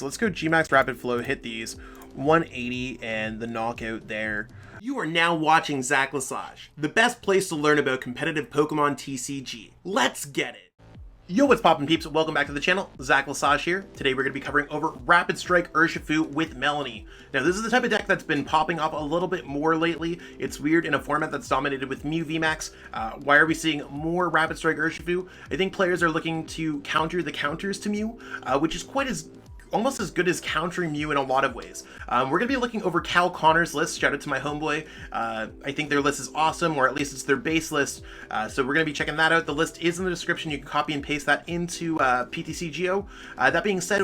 So let's go G-Max Rapid Flow, hit these, 180 and the knockout there. You are now watching Zach Lesage, the best place to learn about competitive Pokemon TCG. Let's get it! Yo, what's poppin' peeps? Welcome back to the channel. Zach Lesage here. Today we're going to be covering over Rapid Strike Urshifu with Melony. Now this is the type of deck that's been popping up a little bit more lately. It's weird in a format that's dominated with Mew VMAX. Why are we seeing more Rapid Strike Urshifu? I think players are looking to counter the counters to Mew, which is almost as good as countering Mew in a lot of ways. We're going to be looking over Cal Connor's list. Shout out to my homeboy. I think their list is awesome, or at least it's their base list. So we're going to be checking that out. The list is in the description. You can copy and paste that into PTCGO. That being said,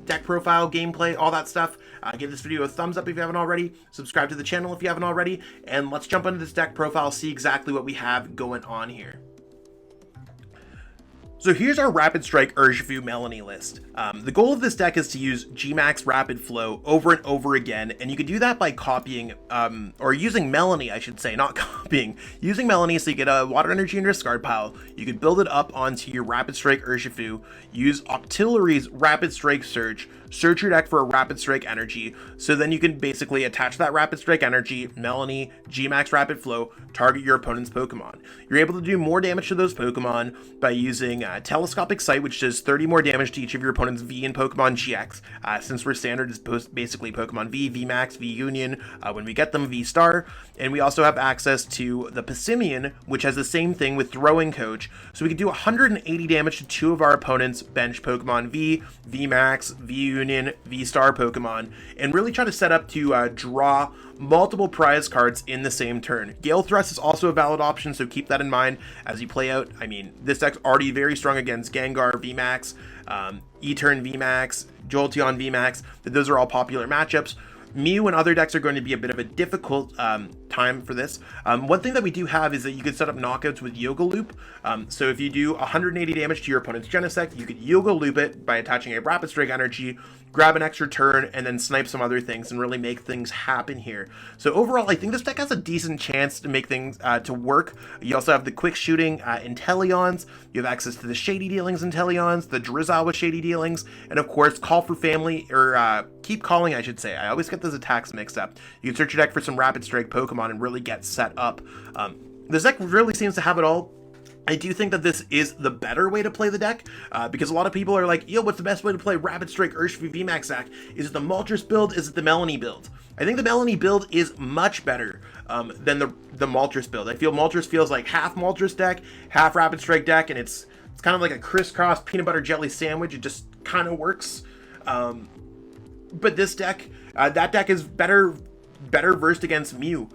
deck profile, gameplay, all that stuff. Give this video a thumbs up if you haven't already. Subscribe to the channel if you haven't already. And let's jump into this deck profile, see exactly what we have going on here. So here's our Rapid Strike Urshifu Melony list. The goal of this deck is to use G-Max Rapid Flow over and over again, and you can do that by copying, or using Melony, I should say, not copying. Using Melony, so you get a Water Energy in your discard pile, you could build it up onto your Rapid Strike Urshifu, use Octillery's Rapid Strike Surge, search your deck for a Rapid Strike Energy, so then you can basically attach that Rapid Strike Energy, Melony, G-Max Rapid Flow, target your opponent's Pokemon. You're able to do more damage to those Pokemon by using Telescopic Sight, which does 30 more damage to each of your opponent's V and Pokemon GX. Since we're standard, is basically Pokemon V, VMAX, V Union, when we get them, V Star. And we also have access to the Passimian, which has the same thing with Throwing Coach. So we can do 180 damage to two of our opponent's bench Pokemon V, VMAX, V Union, V Star Pokemon, and really try to set up to draw multiple prize cards in the same turn. Gale Thrust is also a valid option, so keep that in mind as you play out. I mean, this deck's already very strong against Gengar VMAX, E-Turn VMAX, Jolteon VMAX. Those are all popular matchups. Mew and other decks are going to be a bit of a difficult time for this. One thing that we do have is that you could set up knockouts with Yoga Loop. So if you do 180 damage to your opponent's Genesect, you could Yoga Loop it by attaching a Rapid Strike Energy, grab an extra turn, and then snipe some other things and really make things happen here. So overall, I think this deck has a decent chance to make things to work. You also have the quick shooting Inteleons. You have access to the Shady Dealings Inteleons, the Drizzile with Shady Dealings, and of course, Call for Family, or Keep Calling, I should say. I always get those attacks mixed up. You can search your deck for some Rapid Strike Pokemon and really get set up. This deck really seems to have it all. I do think that this is the better way to play the deck, because a lot of people are like, yo, what's the best way to play Rapid Strike Urshifu VMAX deck? Is it the Moltres build? Is it the Melony build? I think the Melony build is much better than the Moltres build. I feel Moltres feels like half Moltres deck, half Rapid Strike deck, and it's kind of like a crisscross peanut butter jelly sandwich. It just kind of works. But this deck, that deck is better versed against Mew.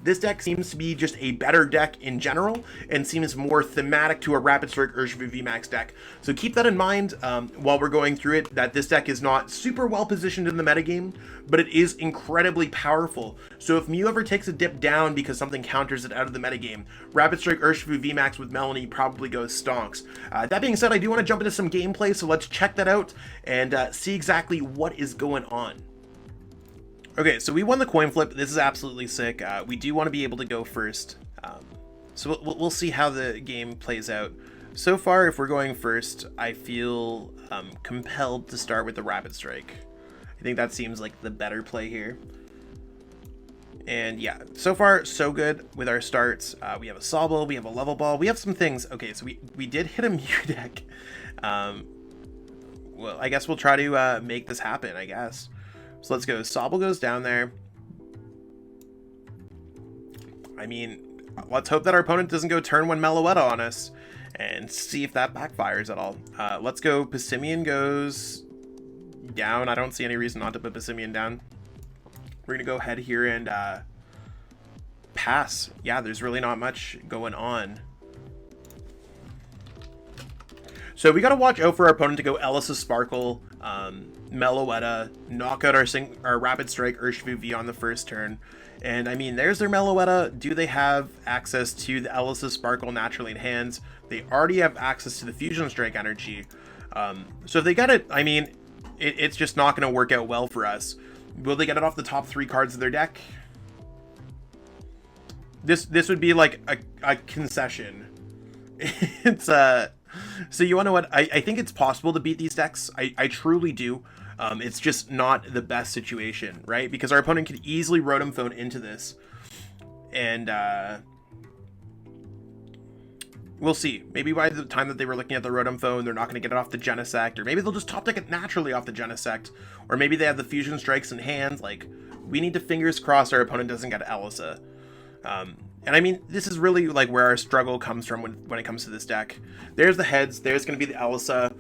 This deck seems to be just a better deck in general and seems more thematic to a Rapid Strike Urshifu VMAX deck. So keep that in mind while we're going through it, that this deck is not super well positioned in the metagame, but it is incredibly powerful. So if Mew ever takes a dip down because something counters it out of the metagame, Rapid Strike Urshifu VMAX with Melony probably goes stonks. That being said, I do want to jump into some gameplay, so let's check that out and see exactly what is going on. Okay, so we won the coin flip. This is absolutely sick. We do want to be able to go first. So we'll see how the game plays out. So far, if we're going first, I feel compelled to start with the Rapid Strike. I think that seems like the better play here. And yeah, so far, so good with our starts. We have a Sobble, we have a Level Ball, we have some things. Okay, so we did hit a Mew deck. Well, I guess we'll try to make this happen, I guess. So let's go. Sobble goes down there. I mean, let's hope that our opponent doesn't go turn one Meloetta on us and see if that backfires at all. Let's go. Passimian goes down. I don't see any reason not to put Passimian down. We're going to go ahead here and pass. Yeah, there's really not much going on. So we got to watch out for our opponent to go Ellis' Sparkle, Meloetta, knock out our Rapid Strike Urshifu V on the first turn. And I mean, there's their Meloetta. Do they have access to the Ellis' Sparkle naturally in hands? They already have access to the Fusion Strike Energy. So if they get it, I mean, it's just not going to work out well for us. Will they get it off the top 3 cards of their deck? This would be like a concession. It's so you want to know what? I think it's possible to beat these decks. I truly do. It's just not the best situation, right? Because our opponent could easily Rotom Phone into this, and we'll see. Maybe by the time that they were looking at the Rotom Phone, they're not going to get it off the Genesect, or maybe they'll just top deck it naturally off the Genesect, or maybe they have the Fusion Strikes in hand. Like, we need to fingers crossed our opponent doesn't get Elisa. And I mean, this is really like where our struggle comes from when it comes to this deck. There's the heads, there's going to be the Elisa,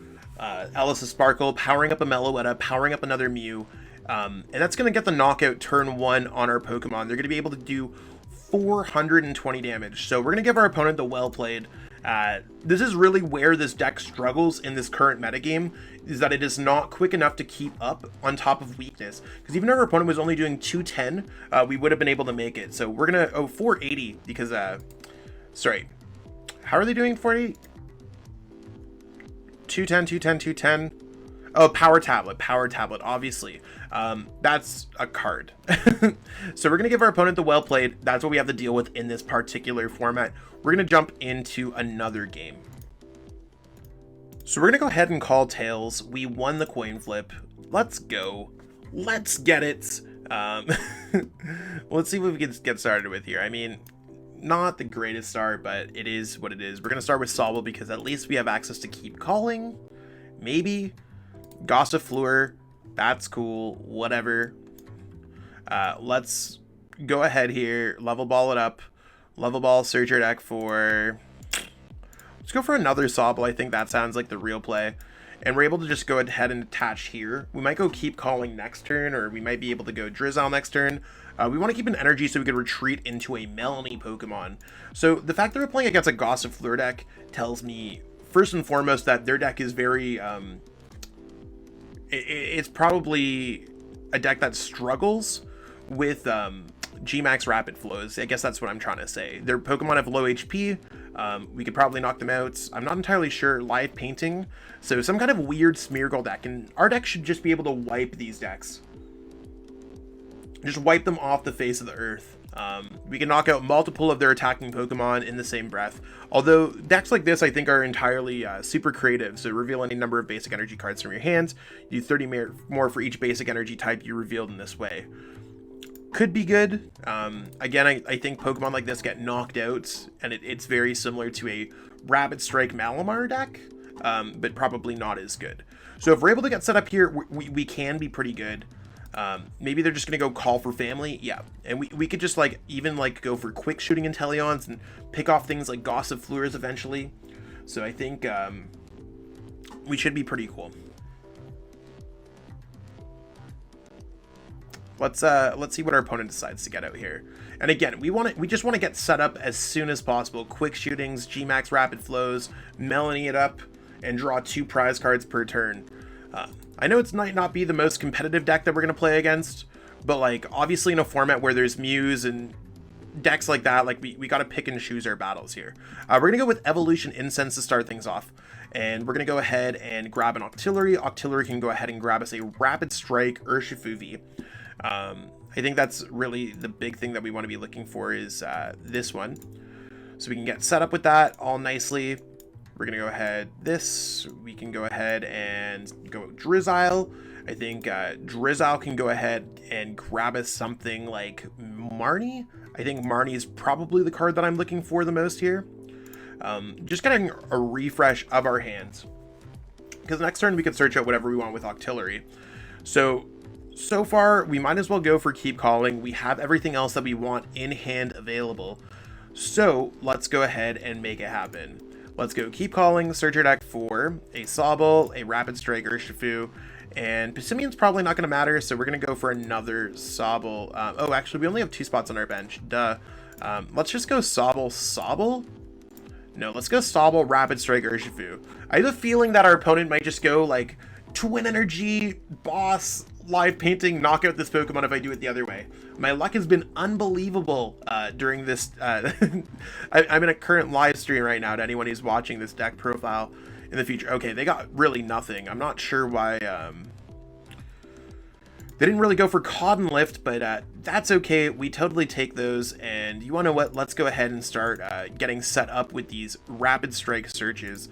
Elisa Sparkle, powering up a Meloetta, powering up another Mew, and that's going to get the knockout turn 1 on our Pokemon. They're going to be able to do 420 damage, so we're going to give our opponent the well played. This is really where this deck struggles in this current metagame, is that it is not quick enough to keep up on top of weakness. Because even if our opponent was only doing 210, we would have been able to make it. So we're going to, 480, because, sorry, how are they doing 480? 210, 210, 210. Oh, Power Tablet, obviously. That's a card. So we're going to give our opponent the well played. That's what we have to deal with in this particular format. We're going to jump into another game. So we're going to go ahead and call tails. We won the coin flip. Let's go. Let's get it. Let's see what we can get started with here. I mean, not the greatest start, but it is what it is. We're going to start with Sobble because at least we have access to keep calling. Maybe. Gossifleur, that's cool, whatever. Let's go ahead here, level ball it up, level ball searcher deck for, let's go for another Sobble. I think that sounds like the real play, and we're able to just go ahead and attach here. We might go keep calling next turn, or we might be able to go Drizzile next turn. We want to keep an energy so we can retreat into a Melony Pokemon. So the fact that we're playing against a Gossifleur deck tells me first and foremost that their deck is very it's probably a deck that struggles with GMAX rapid flows. I guess that's what I'm trying to say. Their Pokemon have low HP. We could probably knock them out. I'm not entirely sure. Live Painting. So some kind of weird SMEARGLE deck. And our deck should just be able to wipe these decks. Just wipe them off the face of the earth. We can knock out multiple of their attacking Pokemon in the same breath. Although decks like this I think are entirely super creative. So reveal any number of basic energy cards from your hands. You do 30 more for each basic energy type you revealed in this way. Could be good. Again, I think Pokemon like this get knocked out, and it's very similar to a Rapid Strike Malamar deck, but probably not as good. So if we're able to get set up here, we can be pretty good. Maybe they're just gonna go call for family, yeah, and we could just like even like go for quick shooting Inteleons and pick off things like Gossifleurs eventually. So I think we should be pretty cool. Let's see what our opponent decides to get out here. And again, we just want to get set up as soon as possible. Quick shootings, GMAX rapid flows, Melony it up, and draw 2 prize cards per turn. I know it might not be the most competitive deck that we're going to play against, but like obviously in a format where there's Mews and decks like that, like we got to pick and choose our battles here. We're going to go with Evolution Incense to start things off, and we're going to go ahead and grab an Octillery. Octillery can go ahead and grab us a Rapid Strike Urshifu V. I think that's really the big thing that we want to be looking for is this one. So we can get set up with that all nicely. We're going to go ahead we can go ahead and go Drizzile. I think Drizzile can go ahead and grab us something like Marnie. I think Marnie is probably the card that I'm looking for the most here. Just getting a refresh of our hands, because next turn we can search out whatever we want with Octillery. So far we might as well go for keep calling. We have everything else that we want in hand available, so let's go ahead and make it happen. Let's go keep calling, searcher deck for a Sobble, a Rapid Strike Urshifu, and Passimian's probably not going to matter, so we're going to go for another Sobble. Oh, actually, we only have 2 spots on our bench. Duh. Let's just go Sobble. No, let's go Sobble, Rapid Strike Urshifu. I have a feeling that our opponent might just go, like, Twin Energy, Boss, Live Painting, knock out this Pokemon if I do it the other way. My luck has been unbelievable during this. I'm in a current live stream right now to anyone who's watching this deck profile in the future. Okay, they got really nothing. I'm not sure why they didn't really go for Cotton Lift, but that's okay. We totally take those. And you want to know what? Let's go ahead and start getting set up with these Rapid Strike searches.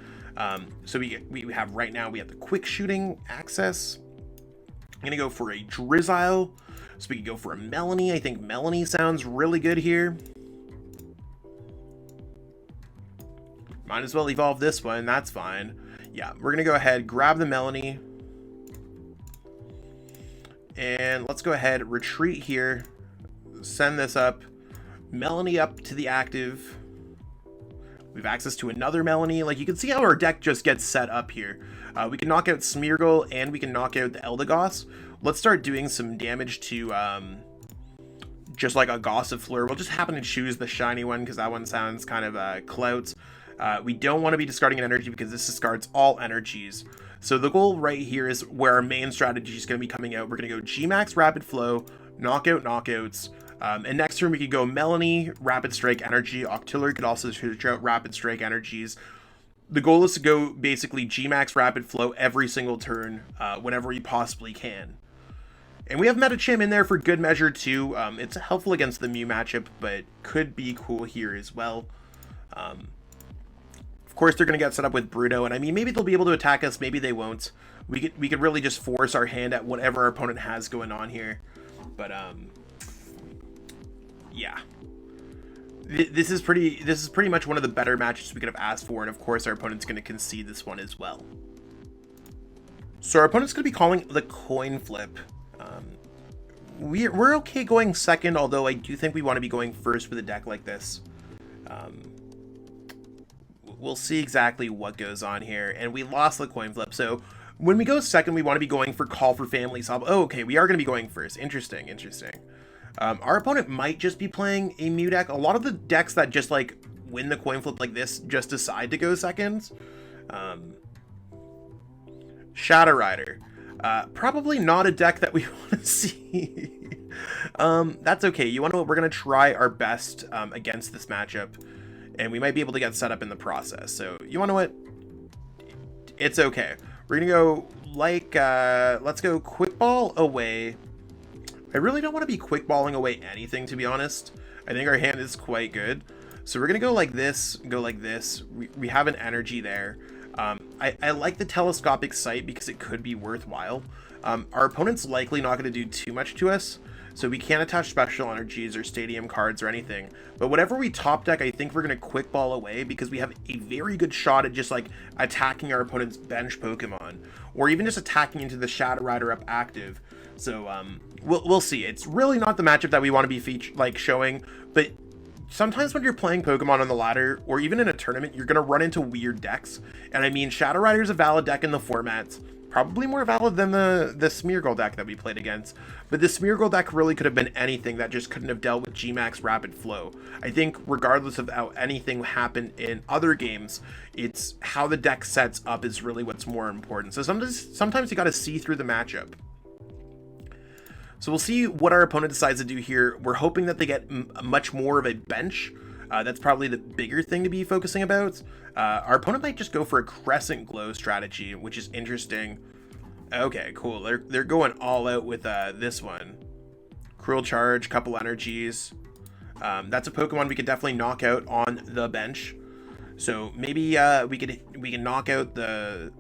So we have right now, we have the quick shooting access. I'm gonna go for a Drizzile, so we can go for a Melony. I think Melony sounds really good here. Might as well evolve this one, that's fine. Yeah, we're gonna go ahead, grab the Melony. And let's go ahead, retreat here, send this up, Melony up to the active. We have access to another Melony. Like, you can see how our deck just gets set up here. We can knock out SMEARGLE and we can knock out the Eldegoss. Let's start doing some damage to just like a Gossifleur. We'll just happen to choose the shiny one because that one sounds kind of clout. We don't want to be discarding an energy because this discards all energies. So the goal right here is where our main strategy is going to be coming out. We're going to go G-Max Rapid Flow, Knockout Knockouts, and next turn we could go Melony, Rapid Strike Energy. Octillery could also switch out Rapid Strike Energies. The goal is to go basically G-Max Rapid Flow every single turn whenever you possibly can. And we have Medicham in there for good measure too. It's helpful against the Mew matchup, but could be cool here as well. Of course, they're going to get set up with Bruno, and I mean, maybe they'll be able to attack us, maybe they won't. We could really just force our hand at whatever our opponent has going on here. But yeah. This is pretty much one of the better matches we could have asked for, and of course our opponent's going to concede this one as well. So our opponent's going to be calling the coin flip. We're okay going second, although I do think we want to be going first with a deck like this. We'll see exactly what goes on here, and we lost the coin flip. So when we go second, we want to be going for Call for Family Sobble. Oh, okay, we are going to be going first. Interesting. Our opponent might just be playing a Mew deck. A lot of the decks that just like win the coin flip like this just decide to go second. Shadow Rider. Probably not a deck that we want to see. That's okay. You want to? We're going to try our best against this matchup, and we might be able to get set up in the process. So you want to what? It's okay. We're going to go like, let's go Quick Ball away. I really don't want to be quick balling away anything, to be honest. I think our hand is quite good. So we're going to go like this, go like this. We have an energy there. I like the Telescopic Sight because it could be worthwhile. Our opponent's likely not going to do too much to us, so we can't attach special energies or stadium cards or anything. But whatever we top deck, I think we're going to quick ball away because we have a very good shot at just like attacking our opponent's bench Pokemon, or even just attacking into the Shadow Rider up active. So we'll see. It's really not the matchup that we want to be showing, but sometimes when you're playing Pokemon on the ladder, or even in a tournament, you're going to run into weird decks. And I mean, Shadow Rider is a valid deck in the formats. Probably more valid than the SMEARGLE deck that we played against. But the SMEARGLE deck really could have been anything that just couldn't have dealt with G-Max Rapid Flow. I think regardless of how anything happened in other games, it's how the deck sets up is really what's more important. So sometimes you got to see through the matchup. So we'll see what our opponent decides to do here. We're hoping that they get much more of a bench. That's probably the bigger thing to be focusing about. Our opponent might just go for a Crescent Glow strategy, which is interesting. Okay, cool. They're going all out with this one. Cruel Charge, couple energies. That's a Pokemon we could definitely knock out on the bench. So maybe we can knock out the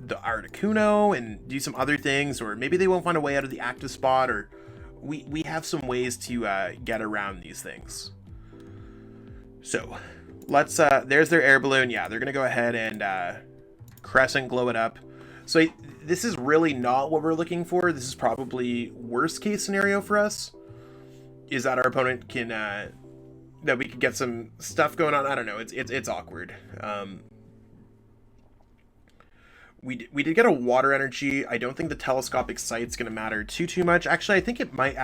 Articuno and do some other things, or maybe they won't find a way out of the active spot, or we have some ways to get around these things. So let's there's their air balloon. Yeah, they're gonna go ahead and Crescent Glow it up. So this is really not what we're looking for. This is probably worst case scenario for us, is that our opponent can that we could get some stuff going on. I don't know, it's awkward. We did get a water energy. I don't think the Telescopic Sight's going to matter too much. Actually, I think it might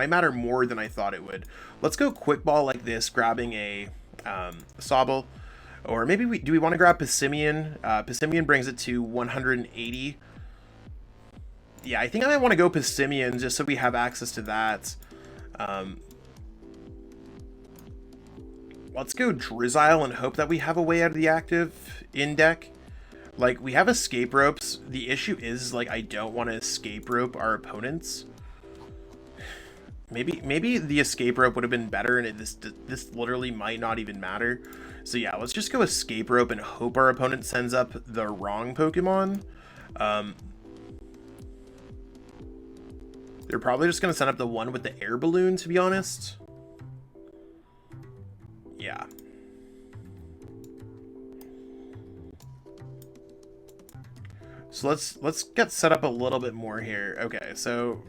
matter more than I thought it would. Let's go Quick Ball like this, grabbing a Sobble, or maybe do we want to grab Passimian? Passimian brings it to 180. Yeah, I think I want to go Passimian just so we have access to that. Let's go Drizzile and hope that we have a way out of the active in deck. Like, we have escape ropes. The issue is, like, I don't want to escape rope our opponents. Maybe the escape rope would have been better, and this literally might not even matter. So yeah, let's just go escape rope and hope our opponent sends up the wrong Pokemon. They're probably just going to send up the one with the air balloon, to be honest. Yeah. So let's get set up a little bit more here. Okay, so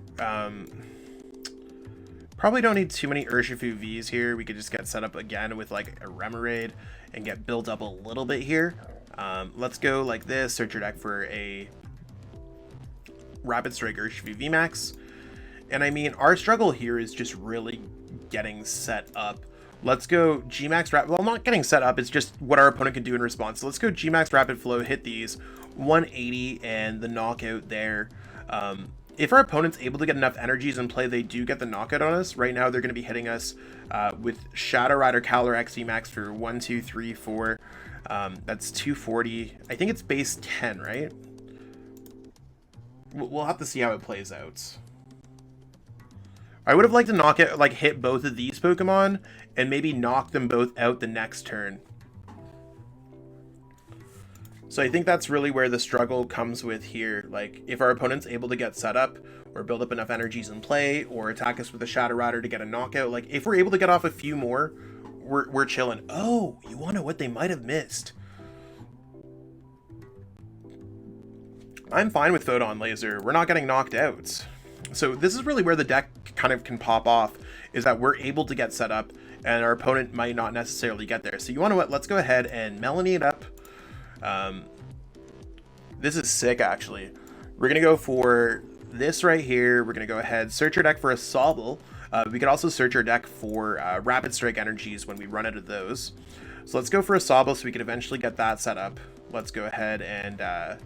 probably don't need too many Urshifu Vs here. We could just get set up again with like a Remoraid and get built up a little bit here. Let's go like this, search your deck for a Rapid Strike Urshifu VMAX. And I mean, our struggle here is just really getting set up. Let's go Gmax Rapid, well, not getting set up, it's just what our opponent can do in response. So let's go Gmax Rapid Flow, hit these, 180 and the knockout there. If our opponent's able to get enough energies in play, they do get the knockout on us. Right now, they're going to be hitting us with Shadow Rider CALYREX VMAX for 1, 2, 3, 4. That's 240. I think it's base 10, right? We'll have to see how it plays out. I would have liked to knock it, like hit both of these Pokemon and maybe knock them both out the next turn. So I think that's really where the struggle comes with here. Like, if our opponent's able to get set up or build up enough energies in play or attack us with a Shadow Rider to get a knockout, like if we're able to get off a few more, we're chilling. Oh, you want to know what they might have missed? I'm fine with Photon Laser. We're not getting knocked out. So this is really where the deck kind of can pop off, is that we're able to get set up and our opponent might not necessarily get there. So you want to what? Let's go ahead and Melony it up. This is sick, actually. We're going to go for this right here. We're going to go ahead, search our deck for a Sobble. We could also search our deck for Rapid Strike energies when we run out of those. So let's go for a Sobble so we could eventually get that set up. Let's go ahead and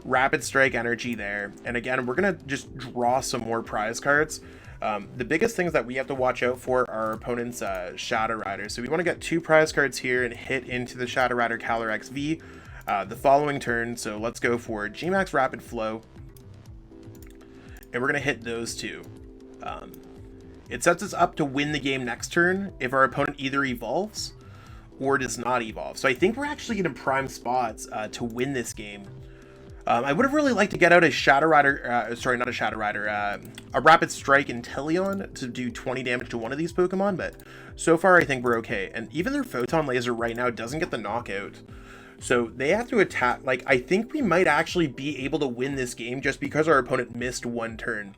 Rapid Strike energy there. And again, we're going to just draw some more prize cards. The biggest things that we have to watch out for are our opponent's Shadow Rider. So we want to get 2 prize cards here and hit into the Shadow Rider CALYREX V the following turn. So let's go for Gmax Rapid Flow. And we're going to hit those 2. It sets us up to win the game next turn if our opponent either evolves or does not evolve. So I think we're actually in prime spots to win this game. I would have really liked to get out a Shadow Rider, sorry, not a Shadow Rider, a Rapid Strike Inteleon to do 20 damage to one of these Pokemon, but so far I think we're okay. And even their Photon Laser right now doesn't get the knockout. So they have to attack, like, I think we might actually be able to win this game just because our opponent missed 1 turn.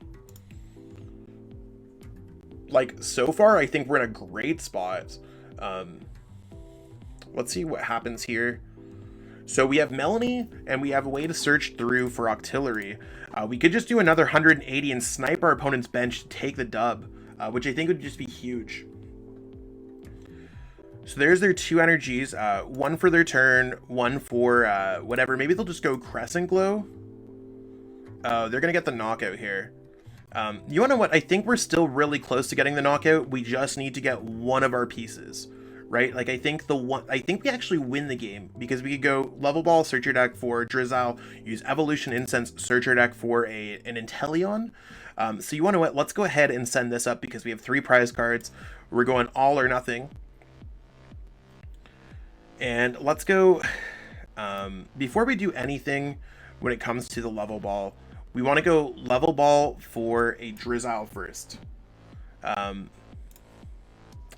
Like, so far I think we're in a great spot. Let's see what happens here. So we have Melony, and we have a way to search through for Octillery. We could just do another 180 and snipe our opponent's bench to take the dub, which I think would just be huge. So there's their 2 energies, 1 for their turn, 1 for whatever. Maybe they'll just go Crescent Glow. They're going to get the knockout here. You want to know what? I think we're still really close to getting the knockout. We just need to get one of our pieces. Right, like I think we actually win the game because we could go Level Ball, search your deck for Drizzile, use Evolution Incense, search your deck for an Inteleon. So you want to what? Let's go ahead and send this up because we have 3 prize cards. We're going all or nothing, and let's go. Before we do anything, when it comes to the Level Ball, we want to go Level Ball for a Drizzile first.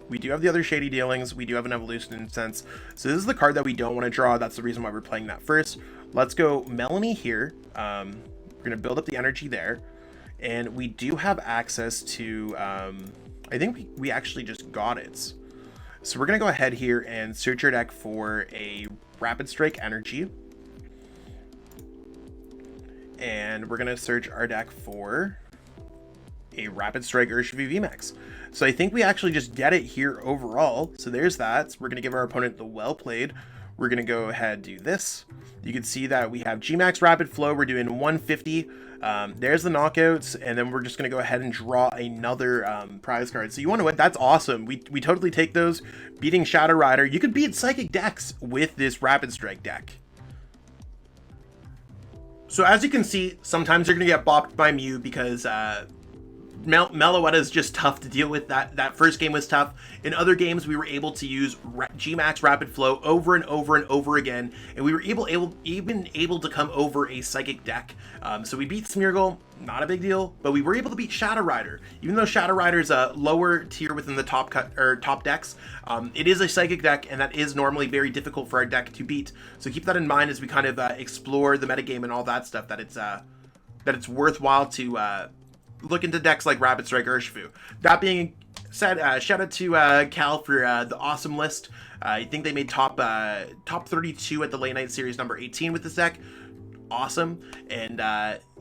We do have the other Shady Dealings. We do have an Evolution Incense. So this is the card that we don't want to draw. That's the reason why we're playing that first. Let's go Melony here. We're going to build up the energy there. And we do have access to... I think we actually just got it. So we're going to go ahead here and search our deck for a Rapid Strike energy. And we're going to search our deck for a Rapid Strike Urshifu VMAX. So I think we actually just get it here overall. So there's that. So we're going to give our opponent the well played. We're going to go ahead and do this. You can see that we have Gmax Rapid Flow. We're doing 150. There's the knockouts. And then we're just going to go ahead and draw another prize card. So you want to what? That's awesome. We totally take those. Beating Shadow Rider. You could beat Psychic decks with this Rapid Strike deck. So as you can see, sometimes you're going to get bopped by Mew because Meloetta is just tough to deal with. That first game was tough. In other games, we were able to use GMAX Rapid Flow over and over and over again, and we were even able to come over a Psychic deck. So we beat SMEARGLE, not a big deal, but we were able to beat Shadow Rider. Even though Shadow Rider is a lower tier within the top decks, it is a Psychic deck, and that is normally very difficult for our deck to beat. So keep that in mind as we kind of explore the metagame and all that stuff, that it's worthwhile to look into decks like Rapid Strike Urshifu. That being said, shout out to Cal for the awesome list. I think they made top 32 at the late night series number 18 with this deck. Awesome. And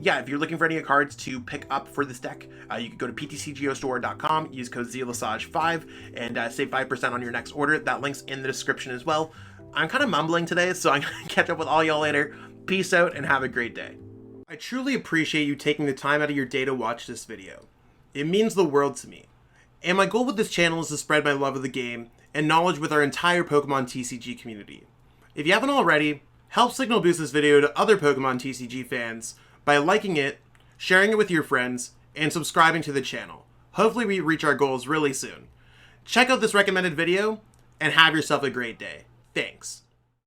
yeah, if you're looking for any cards to pick up for this deck, you can go to PTCGO use code Lesage5 and save 5% on your next order. That link's in the description as well. I'm kind of mumbling today, so I'm gonna catch up with all y'all later. Peace out and have a great day. I truly appreciate you taking the time out of your day to watch this video. It means the world to me. And my goal with this channel is to spread my love of the game and knowledge with our entire Pokemon TCG community. If you haven't already, help signal boost this video to other Pokemon TCG fans by liking it, sharing it with your friends, and subscribing to the channel. Hopefully we reach our goals really soon. Check out this recommended video and have yourself a great day. Thanks.